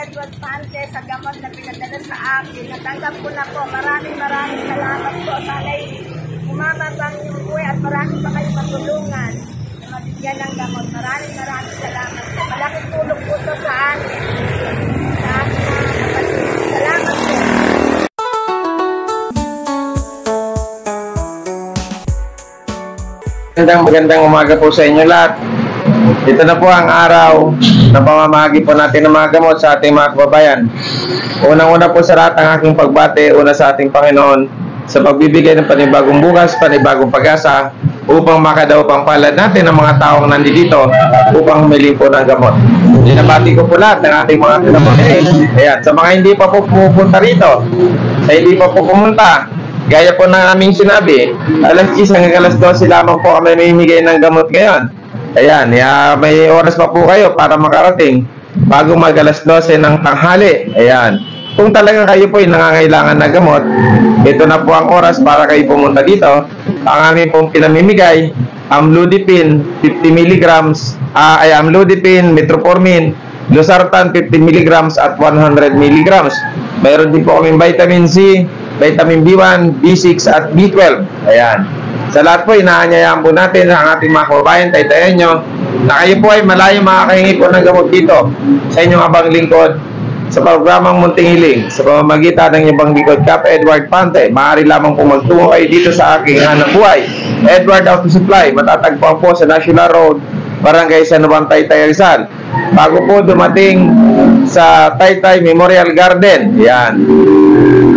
Edward Pante sa gamot na pinadala sa akin. Natanggap ko na po. Maraming salamat po. Sana'y umababang yung buhay at marami pa kayo matulungan na mabigyan ng gamot. Maraming salamat po. Malaking tulong po ito sa akin. Sa akin na kapatid. Salamat po. Magandang umaga po sa inyo lahat. Ito na po ang araw na pamamahagi po natin ng mga gamot sa ating mga kababayan. Unang-una po sa lahat ang aking pagbati, una sa ating Panginoon sa pagbibigay ng panibagong bukas, panibagong pag-asa upang makadaw pang palad natin ang mga taong nandito upang humili po ng gamot. Dinabati ko po lahat ng ating mga kapatid. Ayan, sa mga hindi pa po pupunta rito, sa hindi pa po pumunta, gaya po ng aming sinabi, alas 10 hanggang alas 12 lamang po kami mamimigay ng gamot ngayon. Ayan, may oras pa po kayo para makarating bago mag alas 12 ng tanghali. Ayan, kung talaga kayo po ay nangangailangan ng gamot, ito na po ang oras para kayo pumunta dito. Ang aming pong pinamimigay, amlodipine 50 mg, amlodipine, metformin, losartan 50 mg at 100 mg. Mayroon din po kaming vitamin C, vitamin B1, B6 at B12. Ayan. Sa lahat po, inaanyayaan po natin ang ating mga kababayan, taytayan nyo, na kayo po ay malayo makakahingi po ng gamot dito sa inyong abang lingkod sa programang Munting Hiling sa pamamagitan ng inyong lingkod, Cap Edward Pante. Maaari lamang po magtungo kayo dito sa aking hanap buhay, Edward Auto Supply. Matatagpuan po sa National Road, Barangay San Juan, Taytay, Rizal. Bago po dumating sa Taytay Memorial Garden. Yan.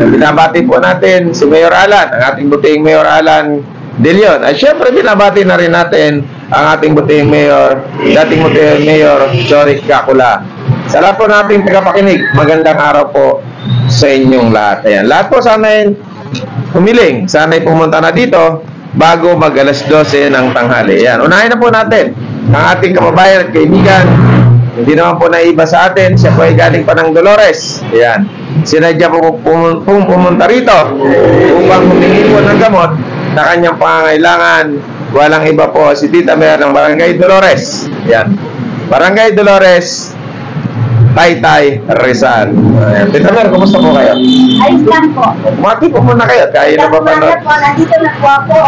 Binabati po natin si Mayor Alan, ang ating buting Mayor Alan De Leon. At syempre binabati na rin natin ang ating buting Mayor, dating buting Mayor Jorik Gacula. Sa lahat po nating tagapakinig, magandang araw po sa inyong lahat. Ayan. Lahat po sana'y humiling, sana'y pumunta na dito bago mag alas 12 ng tanghali. Ayan. Unahin na po natin ang ating kababayan at kaibigan. Hindi naman po naiba sa atin, siya po ay galing pa ng Dolores. Ayan. Sinadya po pumunta rito upang humingi po ng gamot na kanyang pangangailangan. Walang iba po si Tita Mer ng Barangay Dolores. Ayan. Barangay Dolores, Taytay, Rizal. Ayan. Tita Mer, kumusta po kayo? Ayos lang po. Mati po muna kayo. Kaya na pa panood. Nandito na po ako.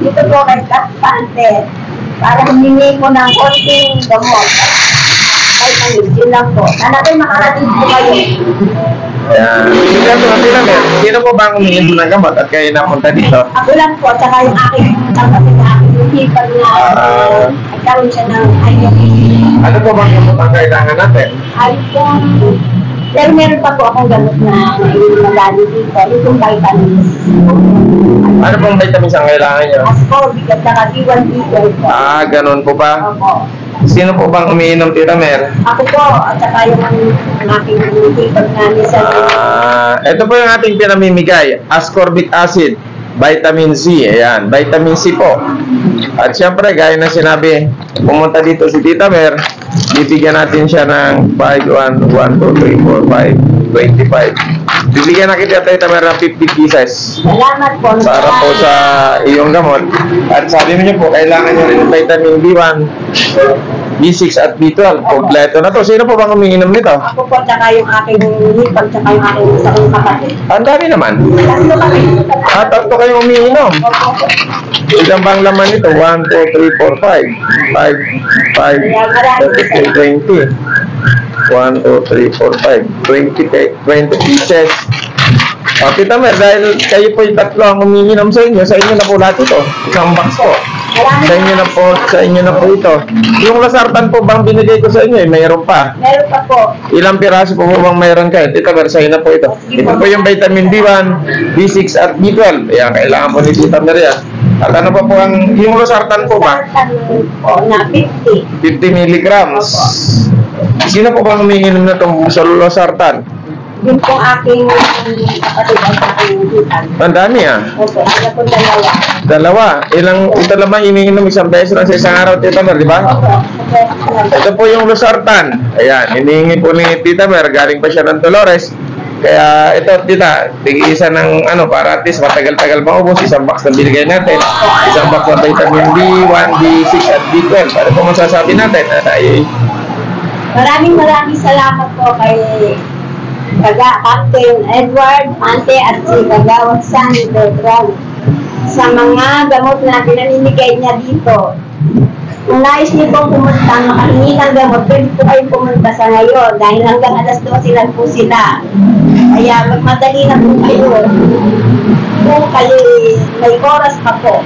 Dito po kay Pante para humingi ko ng konting gamot. Ay, yun lang po. Sana kayo makarating po kayo. Ayan. Sino po ba ang humingi mo ng gamot at kayo napunta dito? Ako lang po, tsaka yung aking kapatid na aking yung niya. Nagkaroon siya ng ayun. Ano po bang gamot ang kailangan natin? Ayun po. Pero meron pa po akong gamot na magaling dito. Itong vitamins. Ano pong vitamins ang kailangan nyo? Ascorbic at saka B1, B12 po. Ganun po ba? Opo. Sino po bang umiinom, Tita Mer? Ako po, at saka yung aking titog na nisa. Ito po yung ating pinamimigay. Ascorbic acid, vitamin C. Ayan, vitamin C po. At syempre, gaya na sinabi, pumunta dito si Tita Mer, bibigyan natin siya ng 5, 1, 2, 3, 4, 5, 25. Bibigyan na kita, Tita Mer, ng 50 pieces. Salamat po. Para po sa iyong gamot. At sabi niyo po, kailangan niyo rin ng vitamin B1, B6 at B12. Kompleto na to. Sino po bang umiinom nito? Ako po, tsaka yung aking hipag, tsaka yung aking isa kong kapatid. Ang dami naman. Tatlo kami. Tatlo kayong umiinom. Ilan bang laman nito? 1, 2, 3, 4, 5. 5, 5, 20. 1, 2, 3, 4, 5. 20 pieces. Tita Mer, dahil kayo po yung tatlo ang umiinom sa inyo na po lahat ito. Isang box po. Sa inyo na po ito. Yung lasartan po bang binigay ko sa inyo, mayroon pa. Meron pa po. Ilang piraso po bang mayroon kayo? Tita Mer, sa inyo na po ito. Ito po yung vitamin B1, B6 at B12. Ayan, kailangan po ni Tita Mer yan. At ano pa po ang, yung losartan po ba? Na 50. 50 milligrams. Sino po bang umiinom na itong sa losartan? Yung pong aking kapatid at aking hipag. Ang dami Opo, ano po dalawa. Dalawa. Ito naman iniinom isang beses lang sa isang araw, Tita Mer, di ba? Opo. Ito po yung losartan. Ayan, inihingi po ni Tita Mer, galing pa siya ng Dolores. Kaya ito, Tita, tig-isa ng para at least matagal-tagal maubos. Isang box na binigay natin. Isang box na vitamin B1, B6 at B12. Ano po masasabi natin? Maraming salamat po kay Captain Edward Ante at si Kagawad Sandy Beltran sa mga gamot na pinamimigay niya dito. Kung nais niyo pong pumunta, makahingi ng gamot, pwede po kayo pumunta sa ngayon dahil hanggang alas 12 lang po sila. Kaya magmadali na po kayo. Kung kayo may oras pa po.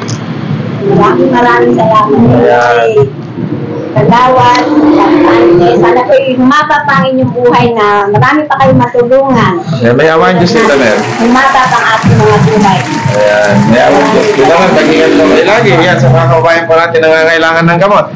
Maraming salamat po kay Kagawad at Ante. Sana po humaba pa ang inyong buhay na marami pa kayong matulungan. May awan Diyos dito, Mer. Humaba pa ang ating mga buhay. Ayan, may awan Diyos. Kailangan, pag-ingat po kayo lagi. Yan, sa mga kababayan po natin nangangailangan ng gamot.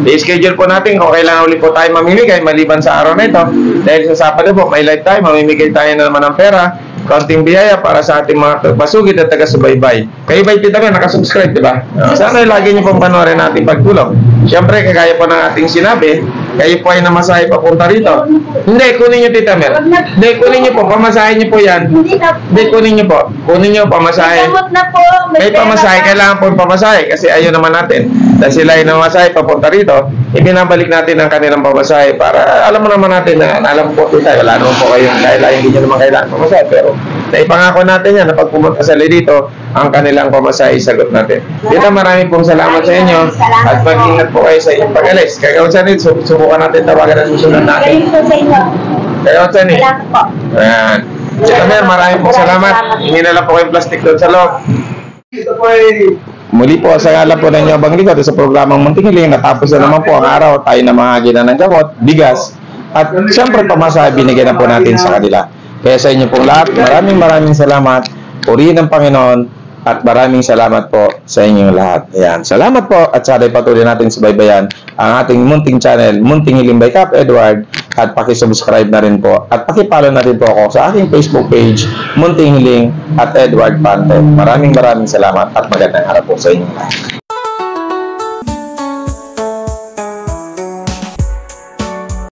I-schedule po natin kung kailangan ulit po tayo mamimigay maliban sa araw na ito. Dahil sa Sabado po, may live tayo, mamimigay tayo na naman ng pera. Kaunting biyaya para sa ating mga pasugid at taga-subaybay. Kayo ba'y kita ka, nakasubscribe, di ba? Sana lagi niyo pong panoorin natin pagtulong. Siyempre, kagaya po ng ating sinabi, kayo po ay namasahe papunta rito. Hindi, kunin niyo, Tita Mer. Hindi, kunin niyo po, pamasahe niyo po yan. Hindi, kunin niyo po. Kunin niyo, pamasahe. Gamot na po. May pamasahe, kailangan po pamasahe kasi ayaw naman natin. Dahil sila ay namasahe papunta rito, ibinabalik natin ang kanilang pamasahe para alam mo naman natin na alam po tayo, wala naman po kayong kailangan, hindi nyo naman kailangan pamasahe. Pero naipangako natin yan na pag pumunta sa dito, ang kanilang pamasahe sagot natin. Dito, maraming pong salamat sa inyo at mag-ingat po kayo sa inyong pag-alis. Kaya kung saan subukan natin tawagan ang susunod natin. Kaya kung saan Salamat po. ayan. Sir, maraming pong salamat. Hindi na lang po kayong plastic doon sa loob. Muli po sa ngalan po ng Abang Likod sa programang Munting Hiling, natapos na naman po ang araw, tayo na mahagi na ng gamot, bigas, at siyempre pamasahe binigay na po natin sa kanila. Kaya sa inyo pong lahat, maraming salamat, purihin ng Panginoon, at maraming salamat po sa inyong lahat. Ayan, salamat po at sana'y patuloy natin subaybayan ang ating munting channel, Munting Hiling by Cap Edward, at pakisubscribe na rin po at pakipollow na rin po ako sa aking Facebook page, Munting Hiling at Edward Pante. Maraming salamat at magandang araw po sa inyong lahat.